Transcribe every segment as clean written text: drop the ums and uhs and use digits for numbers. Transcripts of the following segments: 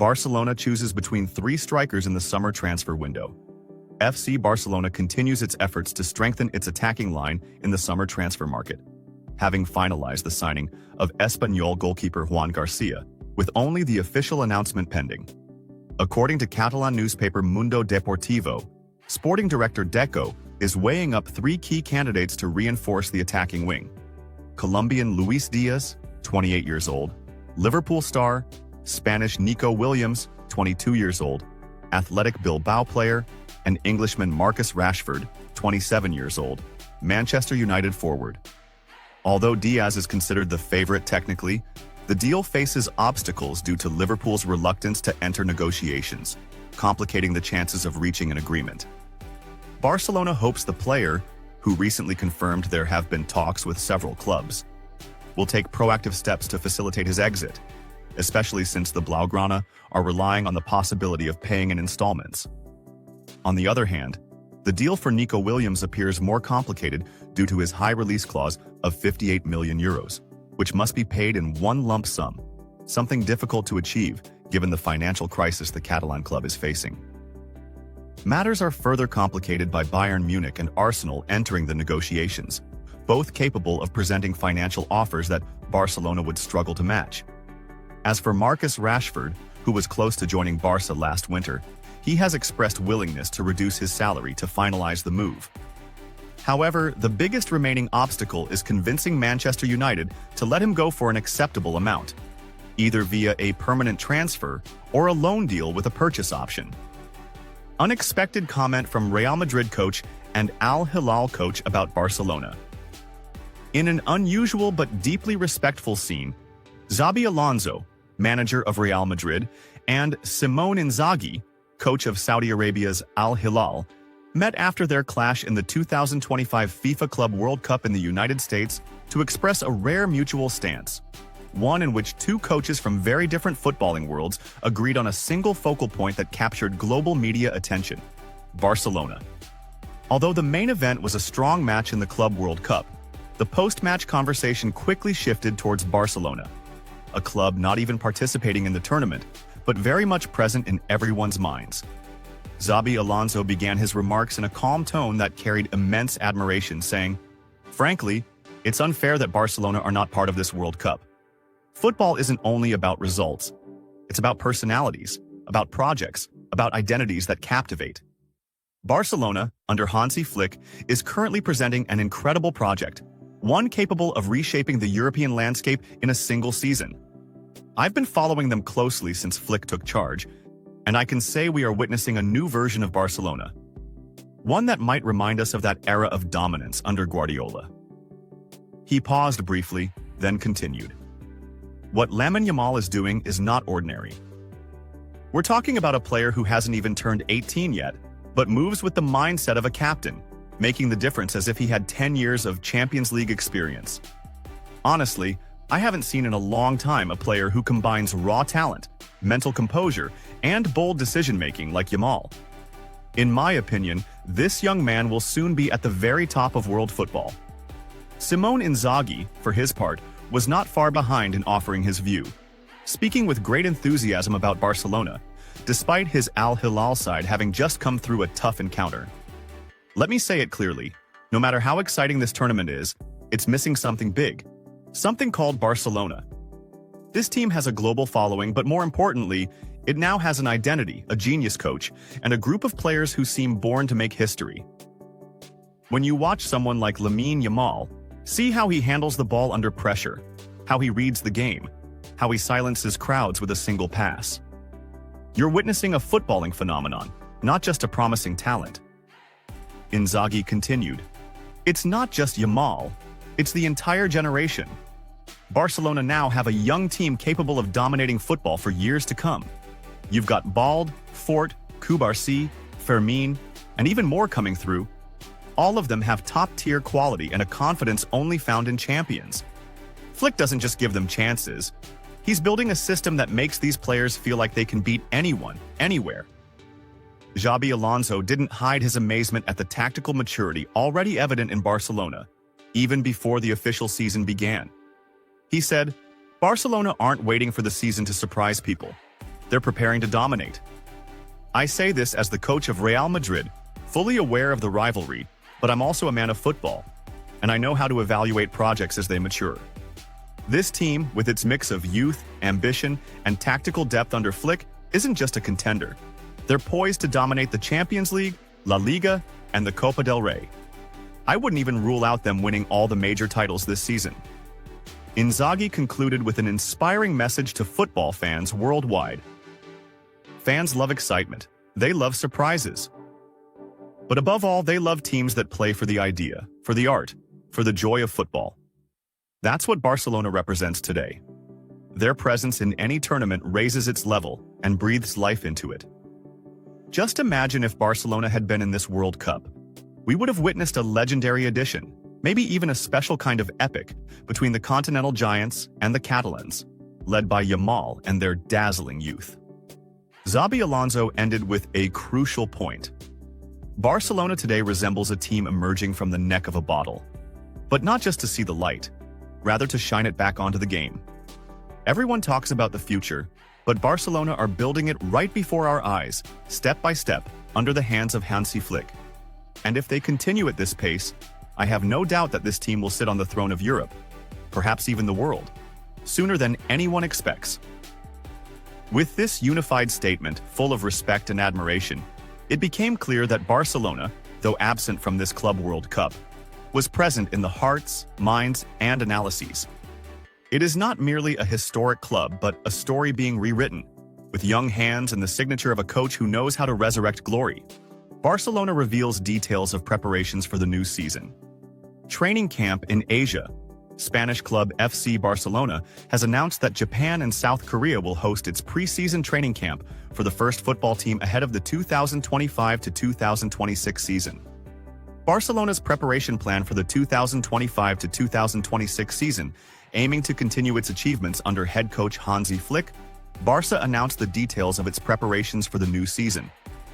Barcelona chooses between three strikers in the summer transfer window. FC Barcelona continues its efforts to strengthen its attacking line in the summer transfer market, having finalized the signing of Espanyol goalkeeper Juan Garcia, with only the official announcement pending. According to Catalan newspaper Mundo Deportivo, sporting director Deco is weighing up three key candidates to reinforce the attacking wing: Colombian Luis Diaz, 28 years old, Liverpool star, Spanish Nico Williams, 22 years old, Athletic Bilbao player, and Englishman Marcus Rashford, 27 years old, Manchester United forward. Although Diaz is considered the favorite technically, the deal faces obstacles due to Liverpool's reluctance to enter negotiations, complicating the chances of reaching an agreement. Barcelona hopes the player, who recently confirmed there have been talks with several clubs, will take proactive steps to facilitate his exit, especially since the Blaugrana are relying on the possibility of paying in installments. On the other hand, the deal for Nico Williams appears more complicated due to his high release clause of 58 million euros, which must be paid in one lump sum, something difficult to achieve given the financial crisis the Catalan club is facing. Matters are further complicated by Bayern Munich and Arsenal entering the negotiations, both capable of presenting financial offers that Barcelona would struggle to match. As for Marcus Rashford, who was close to joining Barca last winter, he has expressed willingness to reduce his salary to finalize the move. However, the biggest remaining obstacle is convincing Manchester United to let him go for an acceptable amount, either via a permanent transfer or a loan deal with a purchase option. Unexpected comment from Real Madrid coach and Al Hilal coach about Barcelona. In an unusual but deeply respectful scene, Xabi Alonso, manager of Real Madrid, and Simone Inzaghi, coach of Saudi Arabia's Al Hilal, met after their clash in the 2025 FIFA Club World Cup in the United States to express a rare mutual stance, one in which two coaches from very different footballing worlds agreed on a single focal point that captured global media attention: Barcelona. Although the main event was a strong match in the Club World Cup, the post-match conversation quickly shifted towards Barcelona, a club not even participating in the tournament, but very much present in everyone's minds. Xabi Alonso began his remarks in a calm tone that carried immense admiration, saying, "Frankly, it's unfair that Barcelona are not part of this World Cup. Football isn't only about results. It's about personalities, about projects, about identities that captivate. Barcelona, under Hansi Flick, is currently presenting an incredible project, one capable of reshaping the European landscape in a single season. I've been following them closely since Flick took charge, and I can say we are witnessing a new version of Barcelona, one that might remind us of that era of dominance under Guardiola." He paused briefly, then continued. "What Lamine Yamal is doing is not ordinary. We're talking about a player who hasn't even turned 18 yet, but moves with the mindset of a captain, making the difference as if he had 10 years of Champions League experience. Honestly, I haven't seen in a long time a player who combines raw talent, mental composure, and bold decision-making like Yamal. In my opinion, this young man will soon be at the very top of world football." Simone Inzaghi, for his part, was not far behind in offering his view, speaking with great enthusiasm about Barcelona, despite his Al Hilal side having just come through a tough encounter. "Let me say it clearly, no matter how exciting this tournament is, it's missing something big, something called Barcelona. This team has a global following, but more importantly, it now has an identity, a genius coach, and a group of players who seem born to make history. When you watch someone like Lamine Yamal, see how he handles the ball under pressure, how he reads the game, how he silences crowds with a single pass. You're witnessing a footballing phenomenon, not just a promising talent." Inzaghi continued, "It's not just Yamal, it's the entire generation. Barcelona now have a young team capable of dominating football for years to come. You've got Bald, Fort, Cubarsí, Fermin, and even more coming through. All of them have top-tier quality and a confidence only found in champions. Flick doesn't just give them chances. He's building a system that makes these players feel like they can beat anyone, anywhere." Xabi Alonso didn't hide his amazement at the tactical maturity already evident in Barcelona, even before the official season began. He said, "Barcelona aren't waiting for the season to surprise people. they're preparing to dominate. I say this as the coach of Real Madrid, fully aware of the rivalry, but I'm also a man of football, and I know how to evaluate projects as they mature. This team, with its mix of youth, ambition, and tactical depth under Flick, isn't just a contender. They're poised to dominate the Champions League, La Liga, and the Copa del Rey. I wouldn't even rule out them winning all the major titles this season. Inzaghi concluded with an inspiring message to football fans worldwide. Fans love excitement. They love surprises. But above all, they love teams that play for the idea, for the art, for the joy of football. That's what Barcelona represents today. Their presence in any tournament raises its level and breathes life into it. Just imagine if Barcelona had been in this World Cup. We would have witnessed a legendary edition, maybe even a special kind of epic, between the continental giants and the Catalans, led by Yamal and their dazzling youth. Xabi Alonso ended with a crucial point. Barcelona today resembles a team emerging from the neck of a bottle, but not just to see the light, rather to shine it back onto the game. Everyone talks about the future, but Barcelona are building it right before our eyes, step by step, under the hands of Hansi Flick. And if they continue at this pace, I have no doubt that this team will sit on the throne of Europe, perhaps even the world, sooner than anyone expects. With this unified statement, full of respect and admiration, it became clear that Barcelona, though absent from this Club World Cup, was present in the hearts, minds, and analyses. It is not merely a historic club, but a story being rewritten, with young hands and the signature of a coach who knows how to resurrect glory. Barcelona reveals details of preparations for the new season. Training camp in Asia. Spanish club FC Barcelona has announced that Japan and South Korea will host its pre-season training camp for the first football team ahead of the 2025 to 2026 season. Barcelona's preparation plan for the 2025 to 2026 season, aiming to continue its achievements under head coach Hansi Flick, Barca announced the details of its preparations for the new season,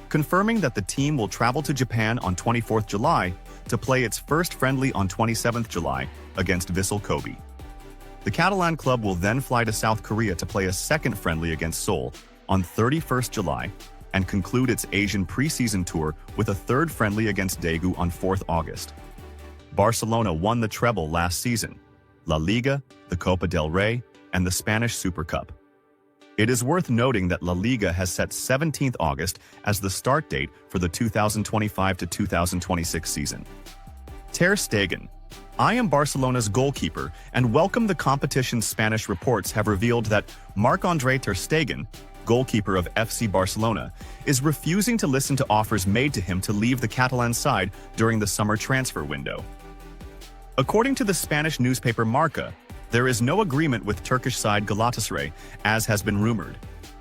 confirming that the team will travel to Japan on 24th July to play its first friendly on 27th July against Vissel Kobe. The Catalan club will then fly to South Korea to play a second friendly against Seoul on 31st July and conclude its Asian preseason tour with a third friendly against Daegu on 4th August. Barcelona won the treble last season: La Liga, the Copa del Rey, and the Spanish Super Cup. It is worth noting that La Liga has set 17th August as the start date for the 2025 to 2026 season. Ter Stegen. I am Barcelona's goalkeeper and welcome the competition. Spanish reports have revealed that Marc-André Ter Stegen, goalkeeper of FC Barcelona, is refusing to listen to offers made to him to leave the Catalan side during the summer transfer window. According to the Spanish newspaper Marca, there is no agreement with Turkish side Galatasaray, as has been rumored,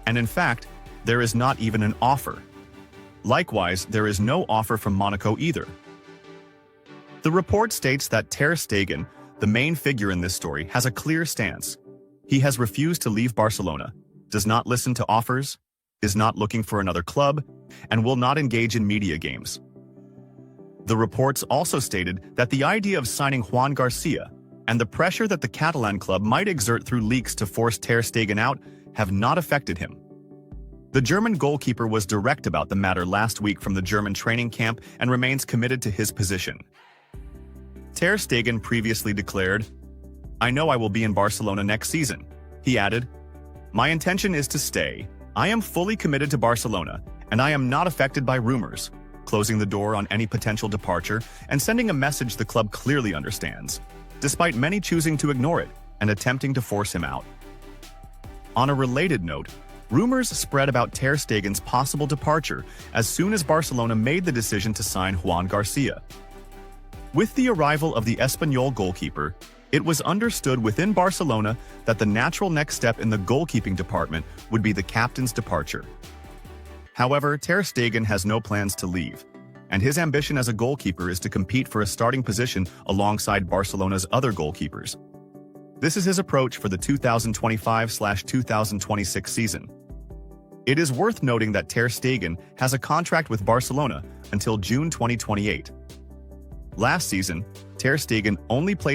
and in fact, there is not even an offer. Likewise, there is no offer from Monaco either. The report states that Ter Stegen, the main figure in this story, has a clear stance. He has refused to leave Barcelona, does not listen to offers, is not looking for another club, and will not engage in media games. The reports also stated that the idea of signing Juan Garcia and the pressure that the Catalan club might exert through leaks to force Ter Stegen out have not affected him. The German goalkeeper was direct about the matter last week from the German training camp and remains committed to his position. Ter Stegen previously declared, "I know I will be in Barcelona next season." He added, "My intention is to stay. I am fully committed to Barcelona, and I am not affected by rumors," closing the door on any potential departure and sending a message the club clearly understands, despite many choosing to ignore it and attempting to force him out. On a related note, rumors spread about Ter Stegen's possible departure as soon as Barcelona made the decision to sign Juan Garcia. With the arrival of the Espanyol goalkeeper, it was understood within Barcelona that the natural next step in the goalkeeping department would be the captain's departure. However, Ter Stegen has no plans to leave, and his ambition as a goalkeeper is to compete for a starting position alongside Barcelona's other goalkeepers. This is his approach for the 2025/2026 season. It is worth noting that Ter Stegen has a contract with Barcelona until June 2028. Last season, Ter Stegen only played